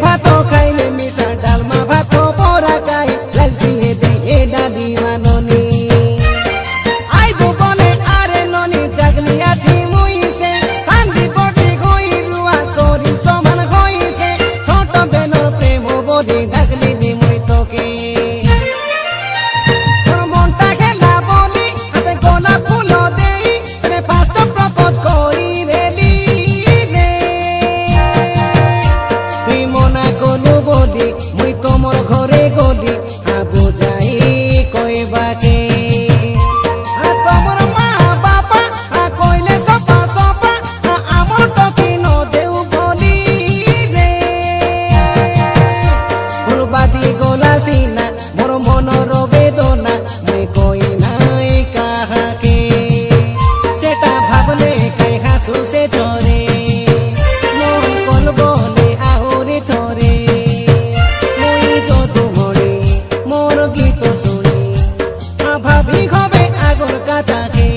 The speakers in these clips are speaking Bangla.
ভাত খাইলে মিশা ডালমা ভাত বড়া খাই লাগছি হেতে এ ডালি মাননি আই বনে আরে ননি জাগলি আছি মুইছে শান্তি পটি গই রুয়া সরি সমান হইছে ছোট বেন প্রেম বলি ডাকলি দি মুই তোকে মনটা গেলা বলি হাতে গোলাপ ফুল দেই রে ফার্স্ট প্রপোজ করি রেলি রে তুই মনা কলু বলি মুই তোমার ঘরে গলি আবু যাই কইবাকে তোমার মা বাবা কইলে সপা সপা আমার টকি ন দেউ বলি রে ফুলবাদি গোলা সিনা মোর মনর বেদনা মুই কই নাই কাহাকে সেটা ভাবলে কে হাসু সে ঝরে মন কল বলে আহুরি থরে মুই যদু মরে মোর গীত শুনি ভাবি হবে আগর কাটাকে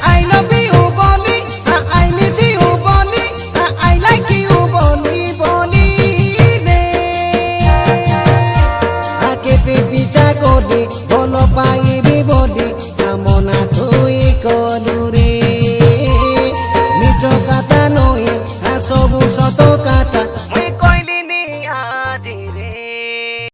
আই লাভ ইউ বলি আই মিস ইউ বলি আই লাইক ইউ বলি বলি রে কেতে বিচা করি বল পাই